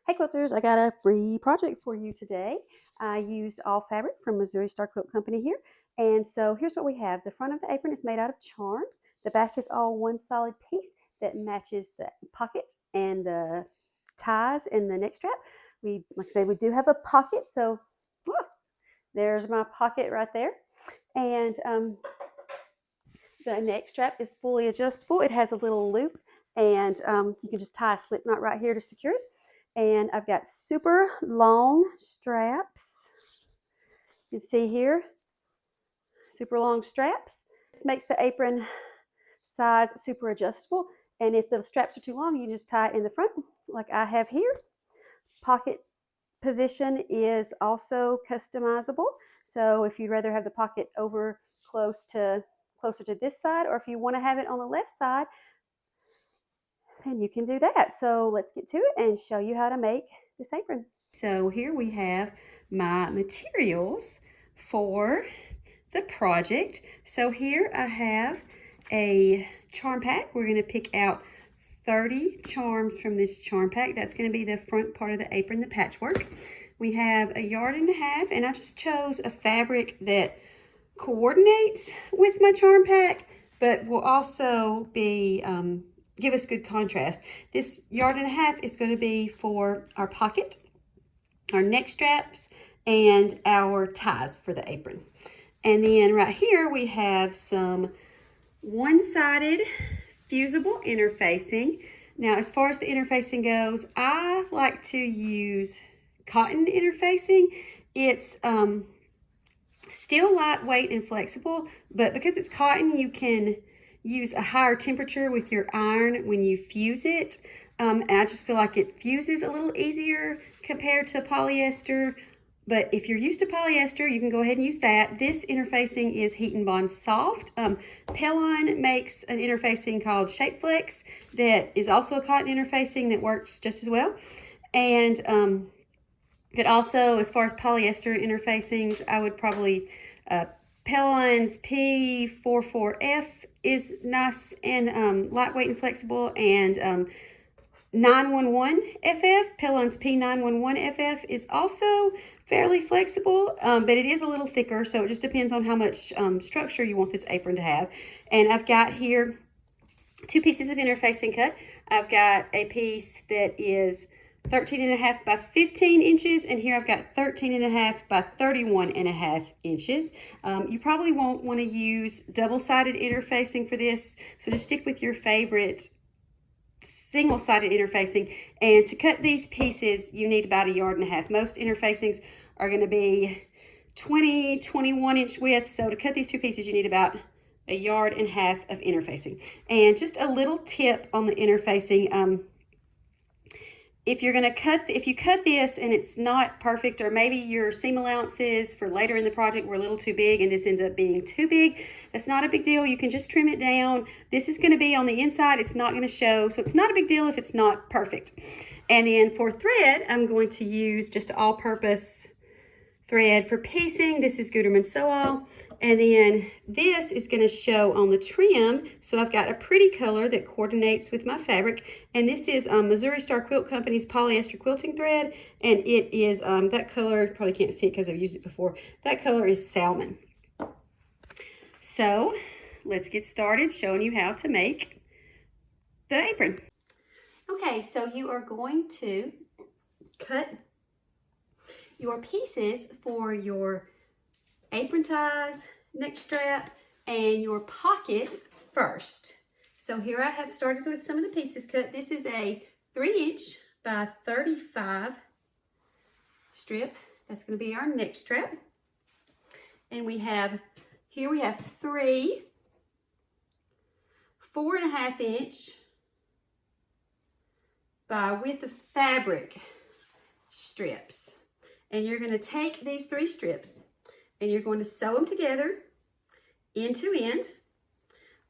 Hey quilters, I got a free project for you today. I used all fabric from Missouri Star Quilt Company here. And so here's what we have. The front of the apron is made out of charms. The back is all one solid piece that matches the pocket and the ties in the neck strap. Like I said, we do have a pocket. So there's my pocket right there. And the neck strap is fully adjustable. It has a little loop and you can just tie a slip knot right here to secure it. And I've got super long straps. You can see here, super long straps. This makes the apron size super adjustable. And if the straps are too long, you just tie it in the front like I have here. Pocket position is also customizable. So if you'd rather have the pocket over closer to this side, or if you want to have it on the left side, then you can do that. So let's get to it and show you how to make this apron. So here we have my materials for the project. So here I have a charm pack. We're going to pick out 30 charms from this charm pack. That's going to be the front part of the apron, the patchwork. We have 1.5 yards, and I just chose a fabric that coordinates with my charm pack, but will also be give us good contrast. This 1.5 yards is going to be for our pocket, our neck straps, and our ties for the apron. And then right here we have some one-sided fusible interfacing. Now, as far as the interfacing goes, I like to use cotton interfacing. It's still lightweight and flexible, but because it's cotton, you can use a higher temperature with your iron when you fuse it. And I just feel like it fuses a little easier compared to polyester. But if you're used to polyester, you can go ahead and use that. This interfacing is Heat and Bond Soft. Pellon makes an interfacing called Shape Flex that is also a cotton interfacing that works just as well. And but also, as far as polyester interfacings, I would probably Pellon's P44F is nice and lightweight and flexible, and 911FF, Pellon's P911FF is also fairly flexible, but it is a little thicker, so it just depends on how much structure you want this apron to have. And I've got here 2 pieces of interfacing cut. I've got a piece that is 13.5 by 15 inches, and here I've got 13.5 by 31.5 inches. You probably won't want to use double-sided interfacing for this, so just stick with your favorite single-sided interfacing. And to cut these pieces, you need about 1.5 yards. Most interfacings are going to be 21 inch width, so to cut these 2 pieces, you need about 1.5 yards of interfacing. And just a little tip on the interfacing. If you cut this and it's not perfect, or maybe your seam allowances for later in the project were a little too big and this ends up being too big, that's not a big deal. You can just trim it down. This is going to be on the inside. It's not going to show, so it's not a big deal if it's not perfect. And then for thread, I'm going to use just all-purpose thread for piecing. This is Gutermann Sew-All. And then this is going to show on the trim. So I've got a pretty color that coordinates with my fabric. And this is Missouri Star Quilt Company's polyester quilting thread. And it is, that color, you probably can't see it because I've used it before. That color is salmon. So let's get started showing you how to make the apron. Okay, so you are going to cut your pieces for your apron ties, neck strap, and your pocket first. So here I have started with some of the pieces cut. This is a 3-inch by 35 strip. That's going to be our neck strap. And here we have 3 4.5-inch by width of fabric strips. And you're going to take these 3 strips and you're going to sew them together end to end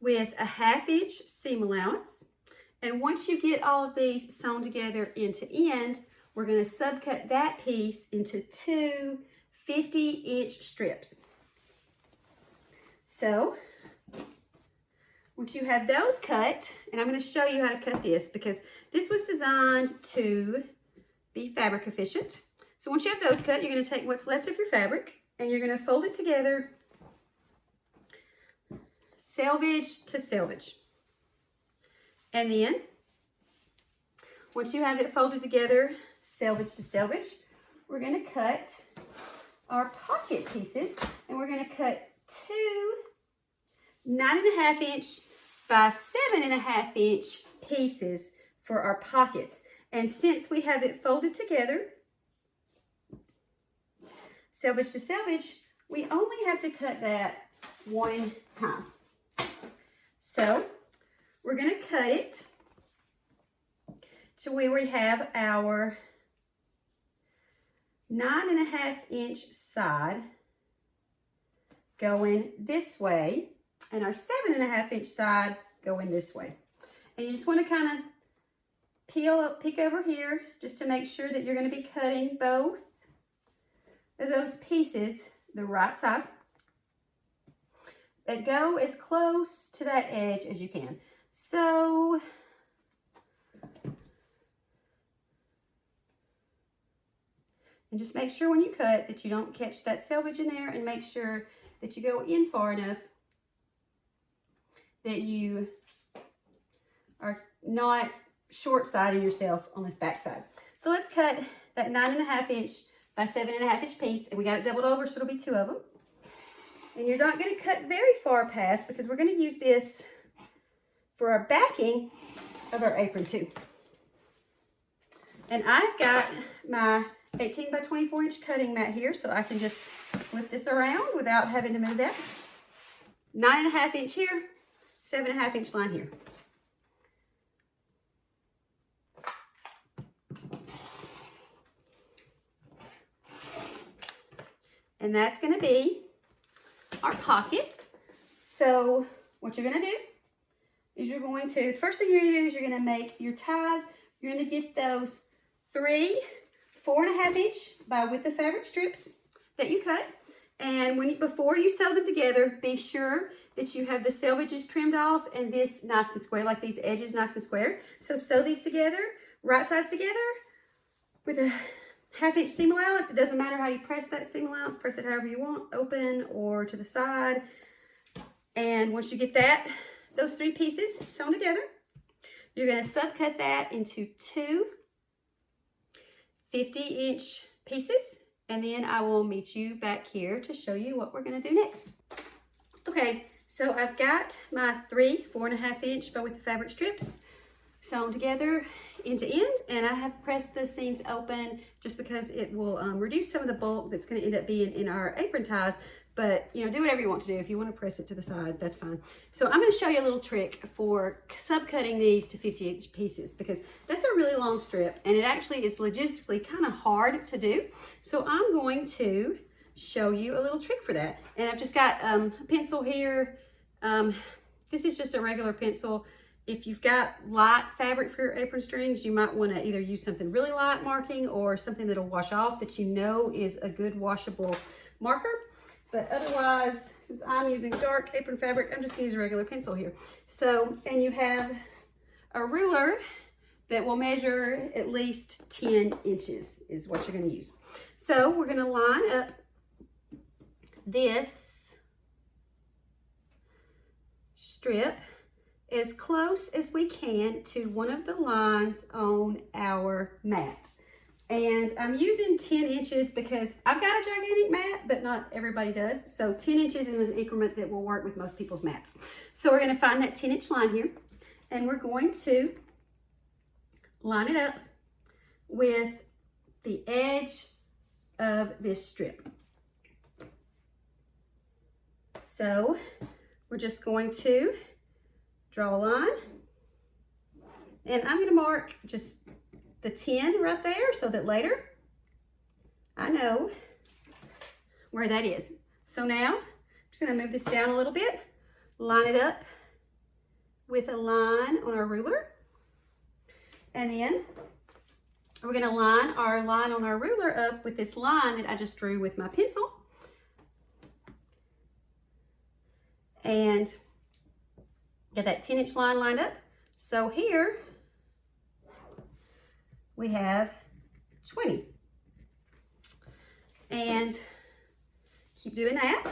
with a 1/2-inch seam allowance. And once you get all of these sewn together end to end, we're going to subcut that piece into 2 50-inch strips. So once you have those cut, and I'm going to show you how to cut this because this was designed to be fabric efficient. So once you have those cut, you're going to take what's left of your fabric and you're going to fold it together, selvage to selvage. And then, once you have it folded together, selvage to selvage, we're going to cut our pocket pieces, and we're going to cut two 9.5 inch by 7.5 inch pieces for our pockets. And since we have it folded together, selvage to selvage, we only have to cut that one time. So we're going to cut it to where we have our 9.5 inch side going this way and our 7.5 inch side going this way. And you just want to kind of peek over here just to make sure that you're going to be cutting both of those pieces the right size. But go as close to that edge as you can. So and just make sure when you cut that you don't catch that selvage in there, and make sure that you go in far enough that you are not short-siding yourself on this back side. So let's cut that 9.5 inch by 7.5 inch piece, and we got it doubled over, so it'll be two of them. And you're not going to cut very far past, because we're going to use this for our backing of our apron too. And I've got my 18 by 24 inch cutting mat here, so I can just flip this around without having to move that. 9.5 inch here, 7.5 inch line here. And that's going to be our pocket. So what you're going to do is you're going to, the first thing you're going to do is you're going to make your ties. You're going to get those 3 4.5 inch by width of fabric strips that you cut. And before you sew them together, be sure that you have the selvages trimmed off and this nice and square, like these edges nice and square. So sew these together, right sides together with a 1/2 inch seam allowance. It doesn't matter how you press that seam allowance, press it however you want, open or to the side. And once you get those 3 pieces sewn together, you're going to subcut that into 2 50 inch pieces, and then I will meet you back here to show you what we're going to do next. Okay, so I've got my 3 4.5 inch by width fabric strips sewn together end to end, and I have pressed the seams open just because it will reduce some of the bulk that's going to end up being in our apron ties. But you know, do whatever you want to do. If you want to press it to the side, that's fine. So I'm going to show you a little trick for subcutting these to 50 inch pieces, because that's a really long strip and it actually is logistically kind of hard to do. So I'm going to show you a little trick for that. And I've just got a pencil here. This is just a regular pencil. If you've got light fabric for your apron strings, you might want to either use something really light marking or something that'll wash off, that you know is a good washable marker. But otherwise, since I'm using dark apron fabric, I'm just going to use a regular pencil here. So, and you have a ruler that will measure at least 10 inches is what you're going to use. So we're going to line up this strip as close as we can to one of the lines on our mat. And I'm using 10 inches because I've got a gigantic mat, but not everybody does. So 10 inches is an increment that will work with most people's mats. So we're going to find that 10 inch line here, and we're going to line it up with the edge of this strip. So we're just going to draw a line, and I'm going to mark just the 10 right there so that later I know where that is. So now I'm just going to move this down a little bit, line it up with a line on our ruler, and then we're going to line on our ruler up with this line that I just drew with my pencil. And get that 10 inch line lined up. So here we have 20. And keep doing that.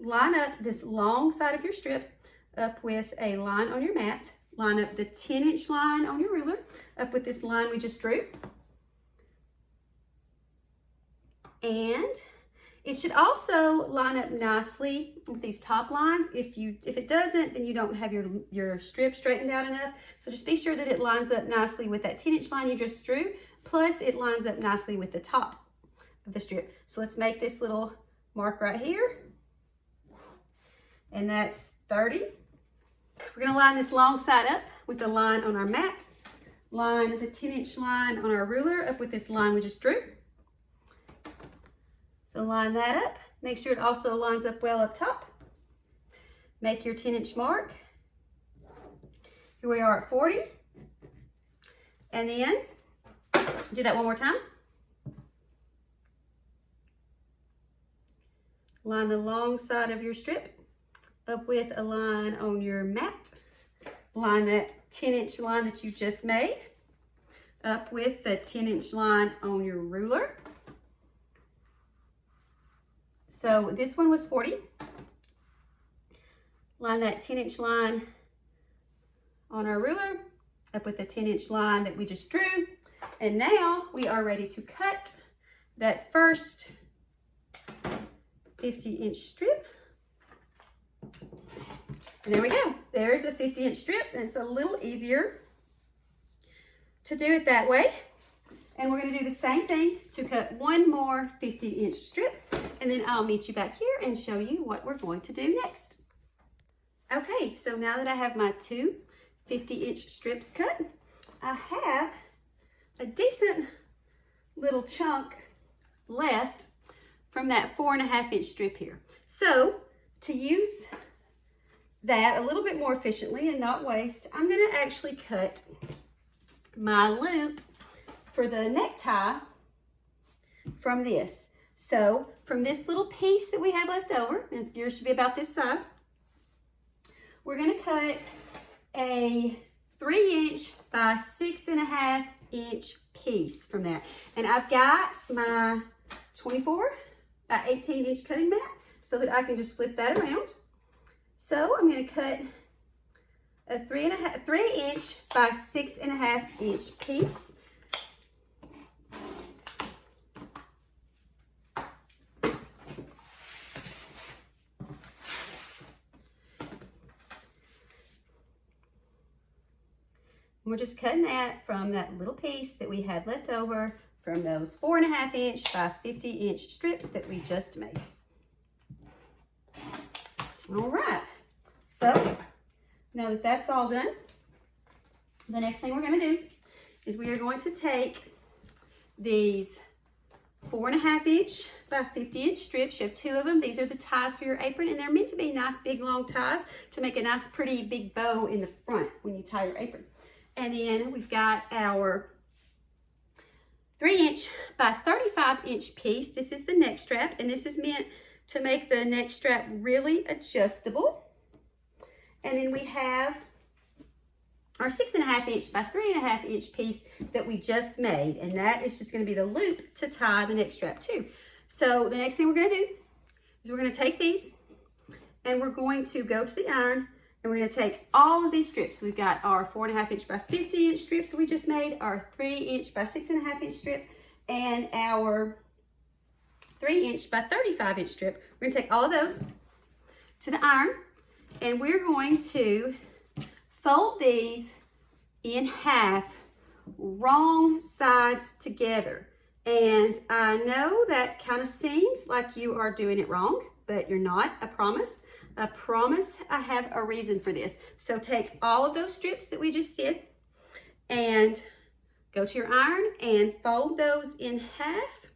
Line up this long side of your strip up with a line on your mat. Line up the 10-inch line on your ruler up with this line we just drew. And it should also line up nicely with these top lines. If it doesn't, then you don't have your strip straightened out enough. So just be sure that it lines up nicely with that 10-inch line you just drew, plus it lines up nicely with the top of the strip. So let's make this little mark right here. And that's 30. We're gonna line this long side up with the line on our mat. Line the 10-inch line on our ruler up with this line we just drew. So line that up. Make sure it also lines up well up top. Make your 10-inch mark. Here we are at 40. And then do that one more time. Line the long side of your strip up with a line on your mat. Line that 10-inch line that you just made up with the 10-inch line on your ruler. So this one was 40. Line that 10-inch line on our ruler up with the 10-inch line that we just drew. And now we are ready to cut that first 50-inch strip. And there we go. There's a 50-inch strip, and it's a little easier to do it that way. And we're going to do the same thing to cut one more 50-inch strip, and then I'll meet you back here and show you what we're going to do next. Okay, so now that I have my two 50-inch strips cut, I have a decent little chunk left from that 4.5-inch strip here. So to use that a little bit more efficiently and not waste, I'm going to actually cut my loop for the necktie from this. So from this little piece that we have left over, and yours should be about this size, we're going to cut a 3-inch by 6.5-inch piece from that. And I've got my 24 by 18-inch cutting mat so that I can just flip that around. So I'm going to cut a 3-inch by 6.5-inch piece. We're just cutting that from that little piece that we had left over from those 4.5-inch by 50-inch strips that we just made. All right, so now that that's all done, the next thing we're going to do is we are going to take these 4.5-inch by 50-inch strips. You have two of them. These are the ties for your apron, and they're meant to be nice, big, long ties to make a nice, pretty, big bow in the front when you tie your apron. And then we've got our 3-inch by 35-inch piece. This is the neck strap, and this is meant to make the neck strap really adjustable. And then we have our 6.5-inch by 3.5-inch piece that we just made, and that is just going to be the loop to tie the neck strap to. So the next thing we're going to do is we're going to take these and we're going to go to the iron, and we're going to take all of these strips. We've got our 4.5-inch by 50-inch strips we just made, our 3-inch by 6.5-inch strip, and our 3-inch by 35-inch strip. We're going to take all of those to the iron, and we're going to fold these in half, wrong sides together. And I know that kind of seems like you are doing it wrong, but you're not, I promise. I promise I have a reason for this. So take all of those strips that we just did and go to your iron and fold those in half,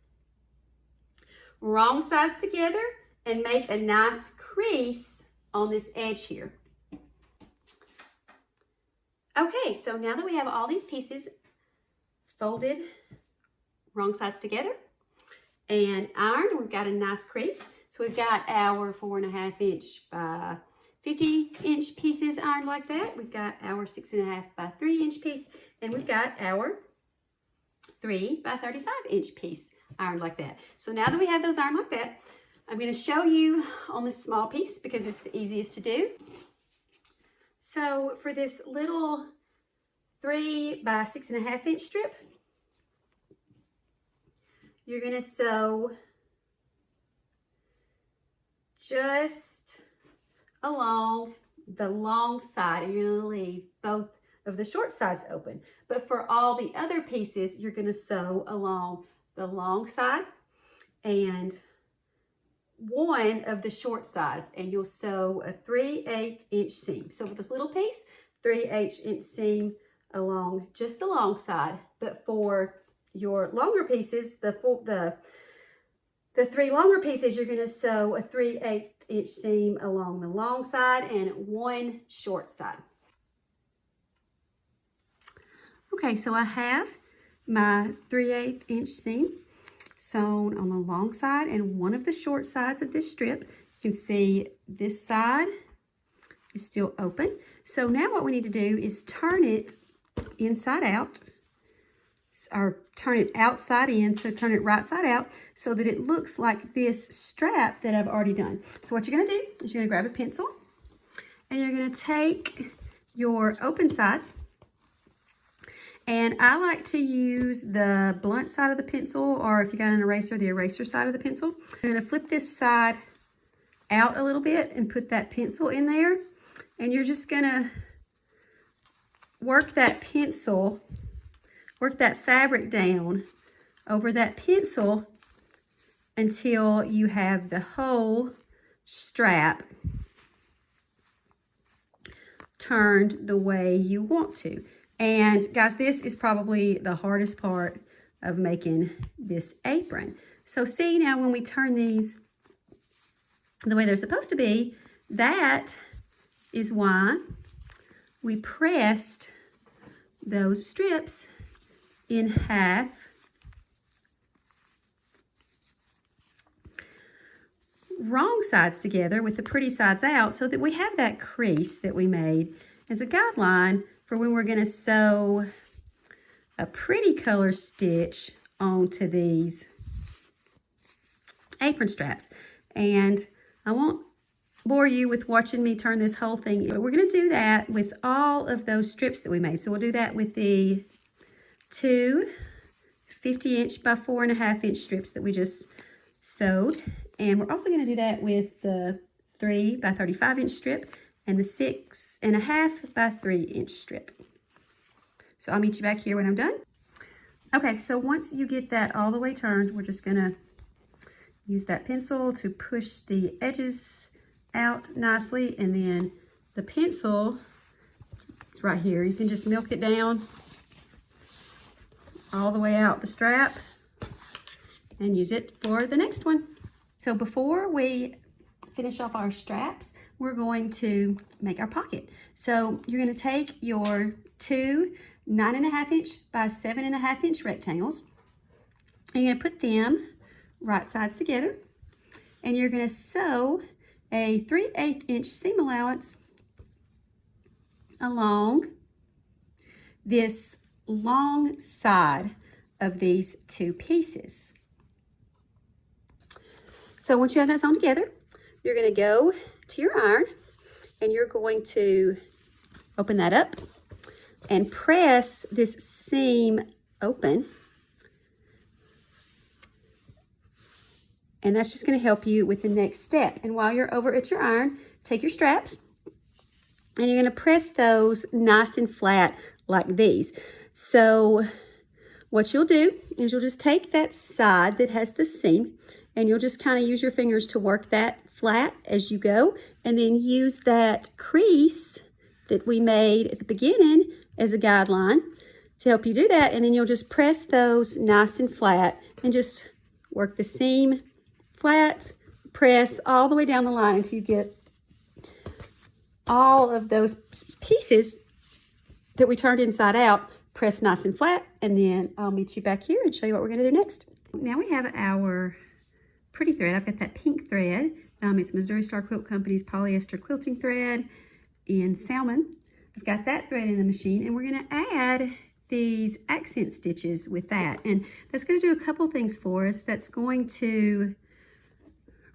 wrong sides together, and make a nice crease on this edge here. Okay, so now that we have all these pieces folded wrong sides together and ironed, we've got a nice crease. So we've got our 4.5-inch by 50-inch pieces ironed like that. We've got our 6.5 by 3-inch piece, and we've got our 3 by 35 inch piece ironed like that. So now that we have those ironed like that, I'm going to show you on this small piece because it's the easiest to do. So for this little 3 by 6.5 inch strip, you're going to sew just along the long side, and you're going to leave both of the short sides open. But for all the other pieces, you're going to sew along the long side and one of the short sides, and you'll sew a 3/8 inch seam. So with this little piece, 3/8 inch seam along just the long side. But for your longer pieces, the 3 longer pieces, you're going to sew a 3/8 inch seam along the long side and one short side. Okay, so I have my 3/8 inch seam sewn on the long side and one of the short sides of this strip. You can see this side is still open. So now what we need to do is turn it inside out, or turn it outside in, so turn it right side out so that it looks like this strap that I've already done. So what you're going to do is you're going to grab a pencil and you're going to take your open side, and I like to use the blunt side of the pencil, or if you got an eraser, the eraser side of the pencil. You're going to flip this side out a little bit and put that pencil in there, and you're just going to work that pencil, work that fabric down over that pencil until you have the whole strap turned the way you want to. And guys, this is probably the hardest part of making this apron. So see, now when we turn these the way they're supposed to be, that is why we pressed those strips in half wrong sides together with the pretty sides out, so that we have that crease that we made as a guideline for when we're going to sew a pretty color stitch onto these apron straps. And I won't bore you with watching me turn this whole thing, but we're going to do that with all of those strips that we made. So we'll do that with the 2 50-inch by 4.5-inch strips that we just sewed. And we're also going to do that with the 3 by 35-inch strip and the 6.5 by 3-inch strip. So I'll meet you back here when I'm done. Okay, so once you get that all the way turned, we're just gonna use that pencil to push the edges out nicely, and then the pencil, it's right here. You can just milk it down all the way out the strap and use it for the next one. So before we finish off our straps, we're going to make our pocket. So you're going to take your 2 9.5-inch by 7.5-inch rectangles, and you're going to put them right sides together, and you're going to sew a 3/8 inch seam allowance along this long side of these two pieces. So once you have that sewn together, you're going to go to your iron and you're going to open that up and press this seam open. And that's just going to help you with the next step. And while you're over at your iron, take your straps and you're going to press those nice and flat like these. So what you'll do is you'll just take that side that has the seam and you'll just kind of use your fingers to work that flat as you go, and then use that crease that we made at the beginning as a guideline to help you do that. And then you'll just press those nice and flat and just work the seam flat, press all the way down the line until you get all of those pieces that we turned inside out, press nice and flat, and then I'll meet you back here and show you what we're going to do next. Now we have our pretty thread. I've got that pink thread. It's Missouri Star Quilt Company's polyester quilting thread in salmon. I've got that thread in the machine, and we're going to add these accent stitches with that, and that's going to do a couple things for us. That's going to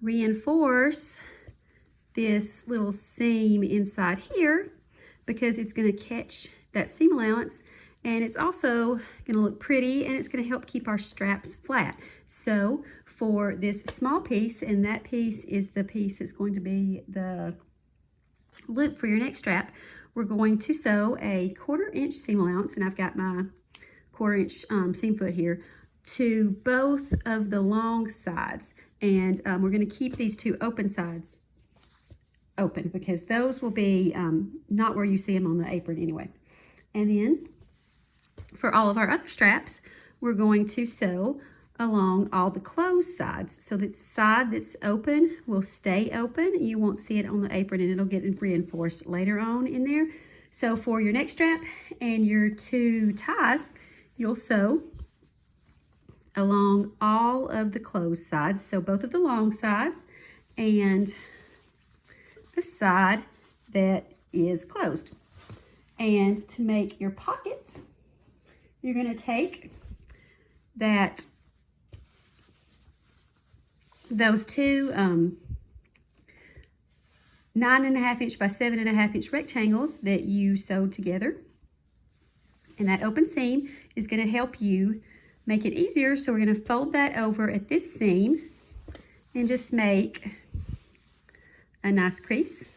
reinforce this little seam inside here because it's going to catch that seam allowance, and it's also going to look pretty, and it's going to help keep our straps flat. So for this small piece, and that piece is the piece that's going to be the loop for your next strap, we're going to sew a 1/4 inch seam allowance, and I've got my 1/4 inch seam foot here, to both of the long sides. And we're going to keep these two open sides open because those will be not where you see them on the apron anyway. And then for all of our other straps, we're going to sew along all the closed sides. So the side that's open will stay open. You won't see it on the apron, and it'll get reinforced later on in there. So for your neck strap and your 2 ties, you'll sew along all of the closed sides. So both of the long sides and the side that is closed. And to make your pocket, you're going to take those two 9.5 inch by 7.5 inch rectangles that you sewed together, and that open seam is going to help you make it easier. So we're going to fold that over at this seam and just make a nice crease.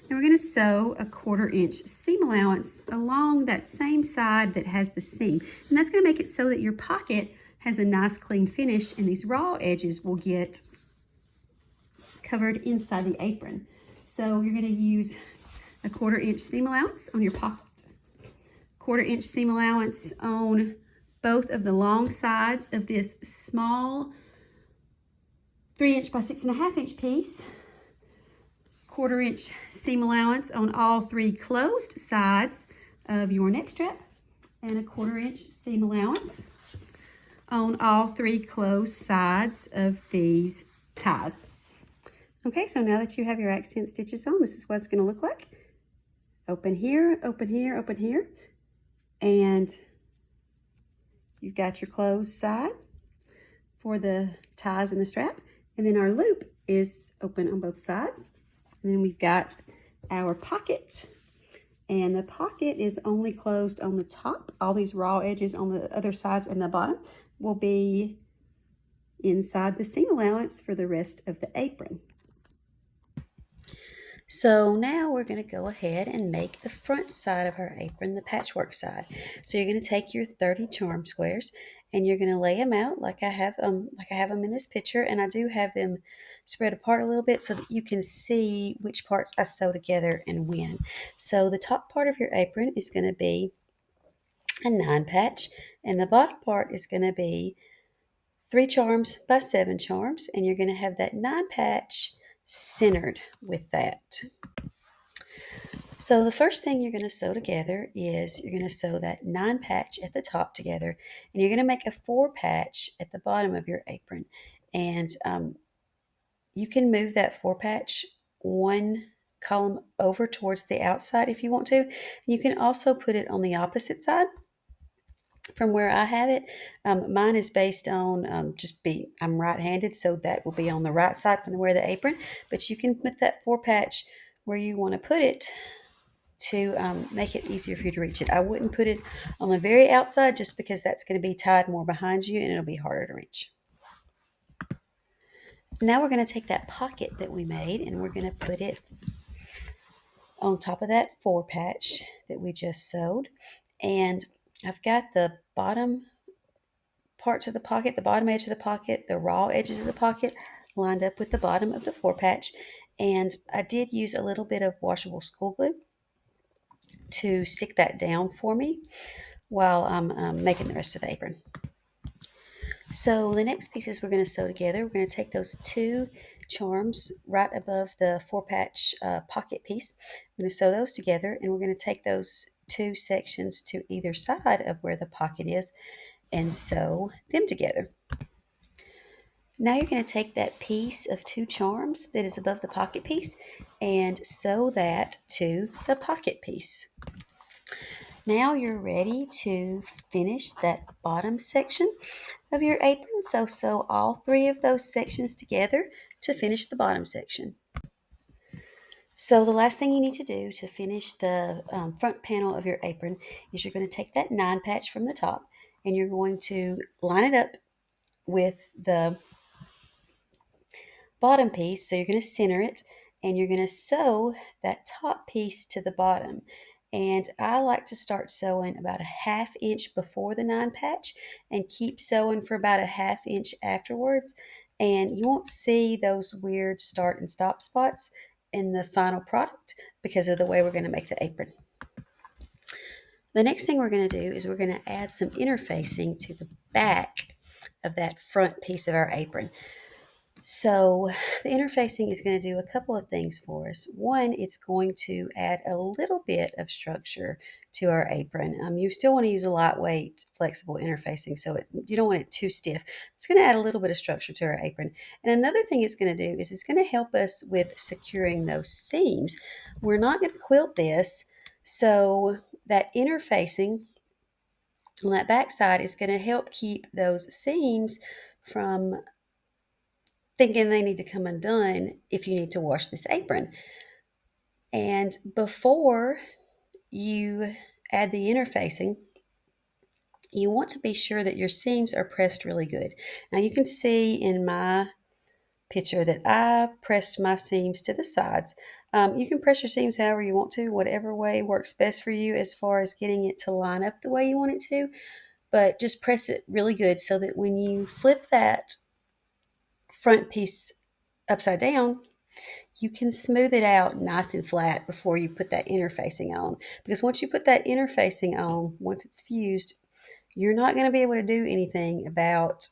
And we're going to sew a 1/4 inch seam allowance along that same side that has the seam. And that's going to make it so that your pocket has a nice clean finish, and these raw edges will get covered inside the apron. So you're going to use a 1/4 inch seam allowance on your pocket, 1/4 inch seam allowance on both of the long sides of this small 3 inch by 6.5 inch piece, 1/4 inch seam allowance on all 3 closed sides of your neck strap, and a 1/4 inch seam allowance on all 3 closed sides of these ties. Okay, so now that you have your accent stitches on, this is what it's going to look like. Open here, open here, open here, and you've got your closed side for the ties and the strap, and then our loop is open on both sides. And then we've got our pocket, and the pocket is only closed on the top. All these raw edges on the other sides and the bottom will be inside the seam allowance for the rest of the apron. So now we're going to go ahead and make the front side of our apron, the patchwork side. So you're going to take your 30 charm squares, and you're going to lay them out like I have them in this picture, and I do have them spread apart a little bit so that you can see which parts I sew together and when. So the top part of your apron is going to be a 9 patch, and the bottom part is going to be 3 charms by 7 charms, and you're going to have that 9 patch centered with that. So the first thing you're going to sew together is you're going to sew that 9 patch at the top together, and you're going to make a 4 patch at the bottom of your apron. And you can move that 4 patch one column over towards the outside if you want to. You can also put it on the opposite side from where I have it. Mine is based on I'm right-handed, so that will be on the right side from where the apron, but you can put that 4 patch where you want to put it to make it easier for you to reach it. I wouldn't put it on the very outside just because that's going to be tied more behind you and it'll be harder to reach. Now we're going to take that pocket that we made and we're going to put it on top of that 4 patch that we just sewed. And I've got the bottom parts of the pocket, the bottom edge of the pocket, the raw edges of the pocket lined up with the bottom of the 4 patch. And I did use a little bit of washable school glue to stick that down for me while I'm making the rest of the apron. So the next pieces we're going to sew together, we're going to take those 2 charms right above the 4 patch pocket piece. We're going to sew those together, and we're going to take those 2 sections to either side of where the pocket is and sew them together. Now you're going to take that piece of 2 charms that is above the pocket piece and sew that to the pocket piece. Now you're ready to finish that bottom section of your apron. So sew all three of those sections together to finish the bottom section. So the last thing you need to do to finish the front panel of your apron is you're going to take that 9 patch from the top and you're going to line it up with the bottom piece. So you're going to center it and you're going to sew that top piece to the bottom. And I like to start sewing about a 1/2 inch before the 9 patch and keep sewing for about a 1/2 inch afterwards. And you won't see those weird start and stop spots in the final product because of the way we're going to make the apron. The next thing we're going to do is we're going to add some interfacing to the back of that front piece of our apron. So the interfacing is going to do a couple of things for us. One, it's going to add a little bit of structure to our apron. You still want to use a lightweight, flexible interfacing, so you don't want it too stiff. It's going to add a little bit of structure to our apron. And another thing it's going to do is it's going to help us with securing those seams. We're not going to quilt this, so that interfacing on that back side is going to help keep those seams from thinking they need to come undone if you need to wash this apron. And before you add the interfacing, you want to be sure that your seams are pressed really good. Now you can see in my picture that I pressed my seams to the sides. You can press your seams however you want to, whatever way works best for you as far as getting it to line up the way you want it to, but just press it really good so that when you flip that front piece upside down, you can smooth it out nice and flat before you put that interfacing on. Because once you put that interfacing on, once it's fused, you're not going to be able to do anything about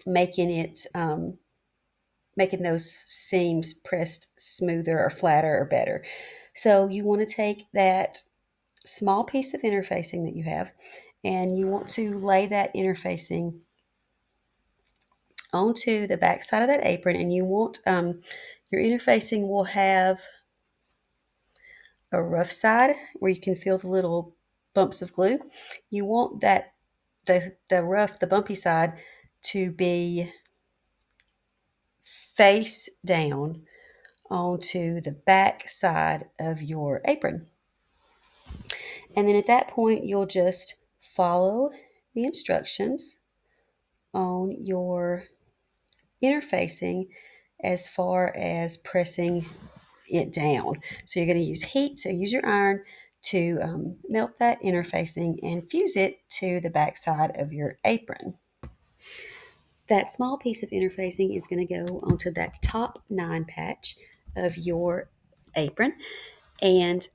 making those seams pressed smoother or flatter or better. So you want to take that small piece of interfacing that you have and you want to lay that interfacing onto the back side of that apron, and you want your interfacing will have a rough side where you can feel the little bumps of glue. You want that the bumpy side to be face down onto the back side of your apron. And then at that point, you'll just follow the instructions on your interfacing as far as pressing it down. So you're going to use heat, so use your iron to melt that interfacing and fuse it to the back side of your apron. That small piece of interfacing is going to go onto that top 9 patch of your apron, and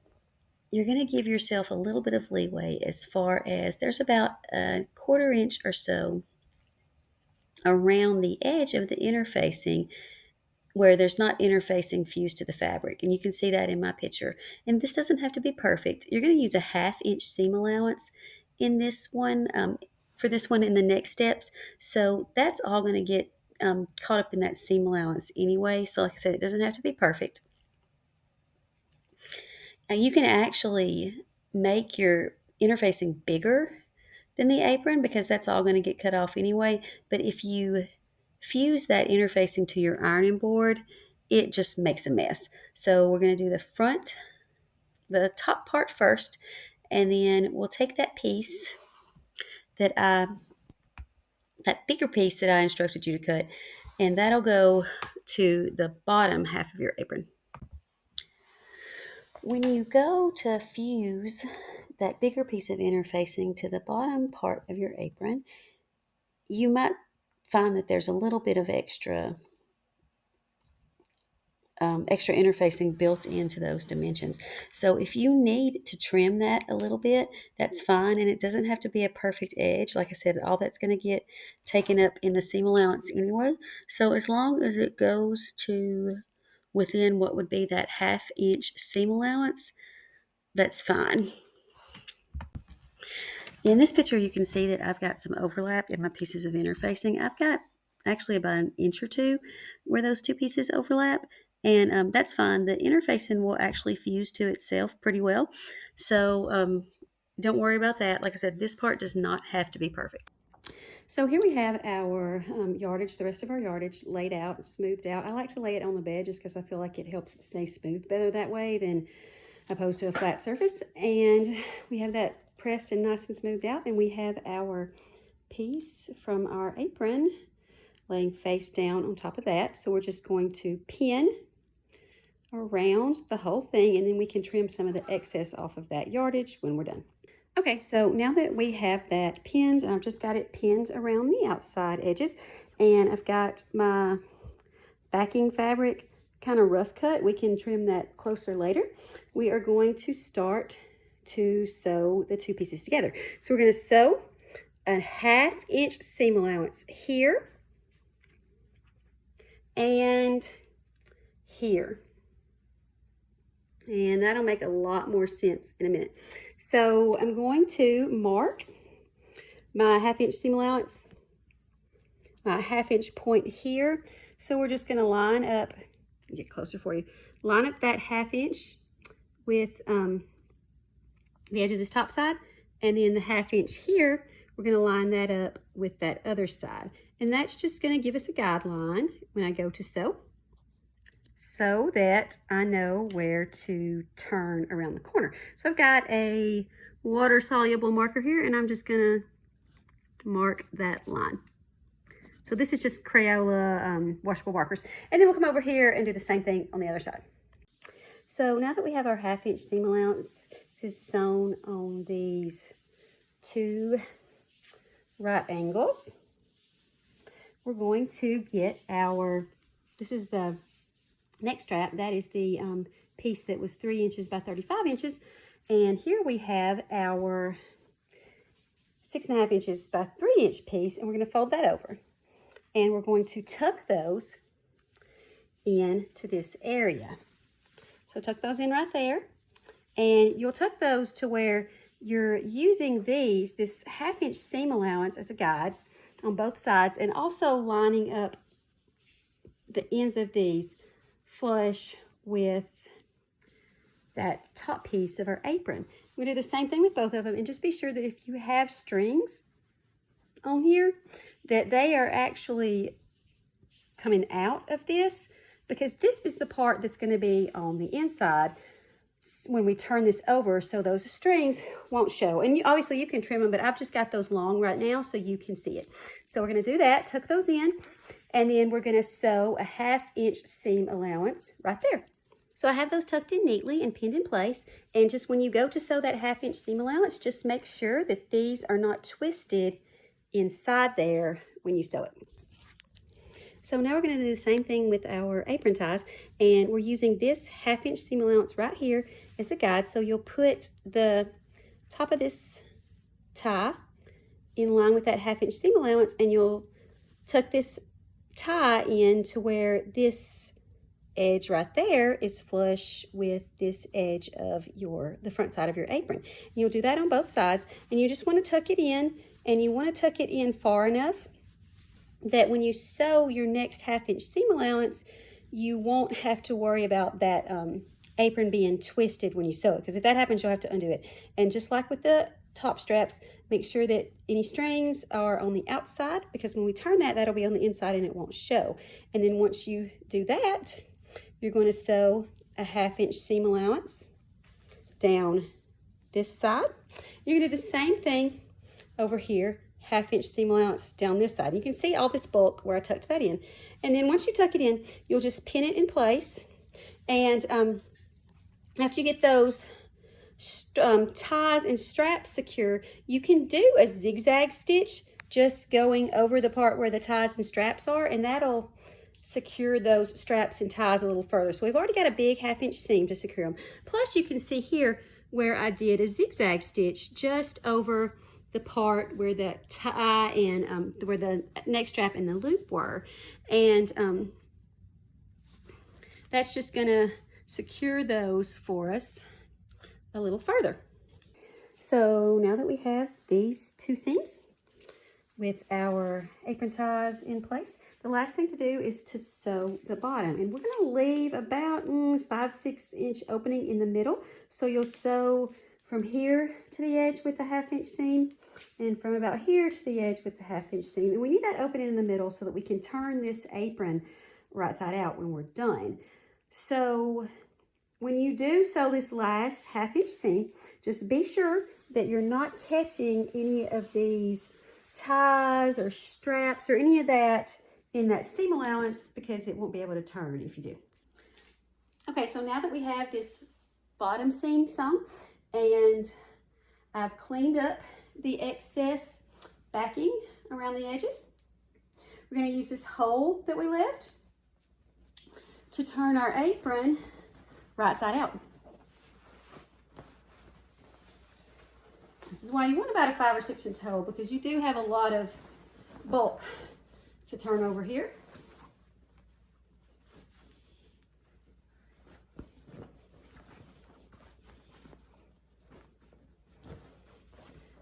you're going to give yourself a little bit of leeway as far as there's about a 1/4 inch or so around the edge of the interfacing where there's not interfacing fused to the fabric. And you can see that in my picture. And this doesn't have to be perfect. You're going to use a 1/2 inch seam allowance in this one, for this one in the next steps. So that's all going to get caught up in that seam allowance anyway. So like I said, it doesn't have to be perfect. Now you can actually make your interfacing bigger than the apron because that's all going to get cut off anyway. But if you fuse that interfacing to your ironing board, it just makes a mess. So we're going to do the top part first, and then we'll take that piece that bigger piece that I instructed you to cut, and that'll go to the bottom half of your apron. When you go to fuse that bigger piece of interfacing to the bottom part of your apron, you might find that there's a little bit of extra interfacing built into those dimensions. So if you need to trim that a little bit, that's fine, and it doesn't have to be a perfect edge. Like I said, all that's going to get taken up in the seam allowance anyway. So as long as it goes to within what would be that 1/2 inch seam allowance, that's fine. In this picture, you can see that I've got some overlap in my pieces of interfacing. I've got actually about 1 inch or 2 where those two pieces overlap. and that's fine. The interfacing will actually fuse to itself pretty well, so don't worry about that. Like I said, this part does not have to be perfect. So here we have our yardage, the rest of our yardage laid out, smoothed out. I like to lay it on the bed just because I feel like it helps it stay smooth better that way than opposed to a flat surface. And we have that pressed and nice and smoothed out, and we have our piece from our apron laying face down on top of that. So we're just going to pin around the whole thing, and then we can trim some of the excess off of that yardage when we're done. Okay, so now that we have that pinned, I've just got it pinned around the outside edges, and I've got my backing fabric kind of rough cut. We can trim that closer later. We are going to start to sew the two pieces together. So we're going to sew a 1/2 inch seam allowance here and here. And that'll make a lot more sense in a minute. So I'm going to mark my 1/2 inch seam allowance, my 1/2 inch point here. So we're just going to line up, get closer for you, line up that 1/2 inch with the edge of this top side, and then the 1/2 inch here, we're going to line that up with that other side. And that's just going to give us a guideline when I go to sew, so that I know where to turn around the corner. So I've got a water-soluble marker here, and I'm just gonna mark that line. So this is just Crayola washable markers. And then we'll come over here and do the same thing on the other side. So now that we have our 1/2 inch seam allowance, this is sewn on these two right angles. We're going to get our, this is the neck strap. That is the piece that was 3 inches by 35 inches. And here we have our 6.5 inches by 3 inch piece, and we're going to fold that over. And we're going to tuck those into this area. So tuck those in right there. And you'll tuck those to where you're using this 1/2 inch seam allowance as a guide on both sides, and also lining up the ends of these flush with that top piece of our apron. We do the same thing with both of them, and just be sure that if you have strings on here, that they are actually coming out of this, because this is the part that's going to be on the inside when we turn this over, so those strings won't show. And obviously you can trim them, but I've just got those long right now so you can see it. So we're going to do that, tuck those in, and then we're going to sew a 1/2 inch seam allowance right there. So I have those tucked in neatly and pinned in place, and just when you go to sew that 1/2 inch seam allowance, just make sure that these are not twisted inside there when you sew it. So now we're going to do the same thing with our apron ties, and we're using this 1/2 inch seam allowance right here as a guide. So you'll put the top of this tie in line with that 1/2 inch seam allowance, and you'll tuck this tie in to where this edge right there is flush with this edge of the front side of your apron. And you'll do that on both sides, and you just want to tuck it in, and you want to tuck it in far enough that when you sew your next 1/2 inch seam allowance, you won't have to worry about that apron being twisted when you sew it, because if that happens, you'll have to undo it. And just like with the top straps, make sure that any strings are on the outside, because when we turn that, that'll be on the inside and it won't show. And then once you do that, you're going to sew a 1/2 inch seam allowance down this side. You're going to do the same thing over here, 1/2 inch seam allowance down this side. You can see all this bulk where I tucked that in. And then once you tuck it in, you'll just pin it in place. And after you get those ties and straps secure, you can do a zigzag stitch just going over the part where the ties and straps are, and that'll secure those straps and ties a little further. So we've already got a big 1/2 inch seam to secure them. Plus you can see here where I did a zigzag stitch just over the part where the tie and where the neck strap and the loop were. And that's just gonna secure those for us a little further. So now that we have these two seams, with our apron ties in place. The last thing to do is to sew the bottom, and we're going to leave about 5-6 inch opening in the middle. So you'll sew from here to the edge with the 1/2 inch seam, and from about here to the edge with the 1/2 inch seam. And we need that opening in the middle so that we can turn this apron right side out when we're done. So when you do sew this last 1/2 inch seam, just be sure that you're not catching any of these ties or straps or any of that in that seam allowance, because it won't be able to turn if you do. Okay, so now that we have this bottom seam sewn and I've cleaned up the excess backing around the edges, we're going to use this hole that we left to turn our apron right side out. This is why you want about a 5 or 6 inch hole, because you do have a lot of bulk to turn over here.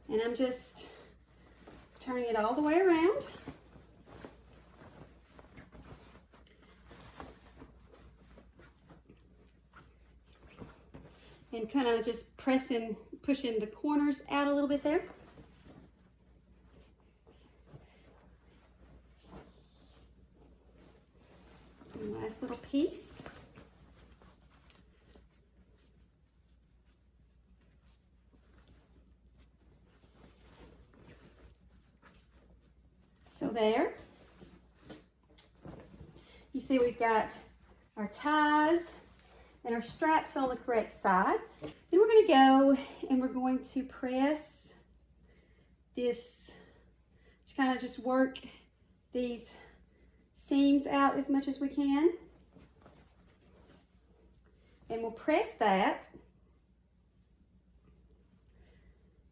And I'm just turning it all the way around. And kind of just pushing the corners out a little bit there. And last little piece. So there. You see we've got our ties and our straps on the correct side. Then we're going to go and we're going to press this to kind of just work these seams out as much as we can. And we'll press that.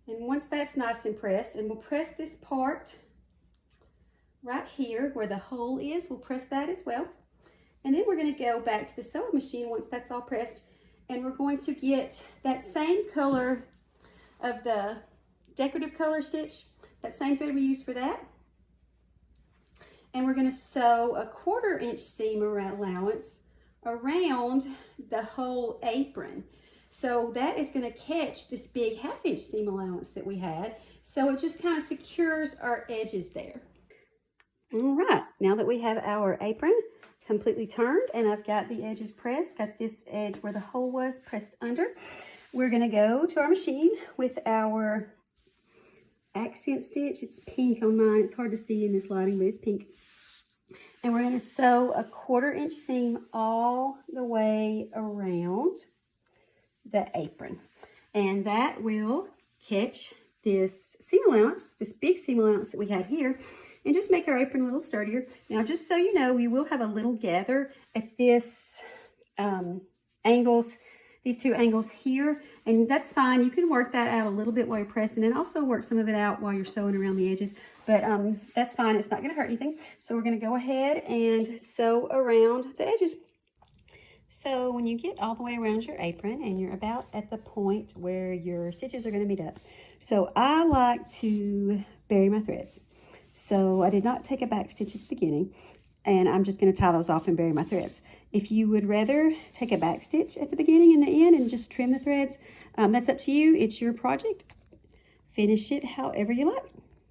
And once that's nice and pressed, and we'll press this part right here where the hole is, we'll press that as well. And then we're going to go back to the sewing machine once that's all pressed, and we're going to get that same color of the decorative color stitch, that same thread we used for that. And we're going to sew a 1/4 inch seam allowance around the whole apron. So that is going to catch this big 1/2 inch seam allowance that we had. So it just kind of secures our edges there. All right, now that we have our apron completely turned and I've got the edges pressed, got this edge where the hole was pressed under, we're going to go to our machine with our accent stitch. It's pink on mine. It's hard to see in this lighting, but it's pink. And we're going to sew a 1/4 inch seam all the way around the apron. And that will catch this seam allowance, this big seam allowance that we had here, and just make our apron a little sturdier. Now, just so you know, we will have a little gather at this angles, these two angles here, and that's fine. You can work that out a little bit while you're pressing, and also work some of it out while you're sewing around the edges, but that's fine. It's not going to hurt anything. So we're going to go ahead and sew around the edges. So when you get all the way around your apron and you're about at the point where your stitches are going to meet up, so I like to bury my threads. So I did not take a back stitch at the beginning, and I'm just going to tie those off and bury my threads. If you would rather take a back stitch at the beginning and the end and just trim the threads, that's up to you. It's your project. Finish it however you like.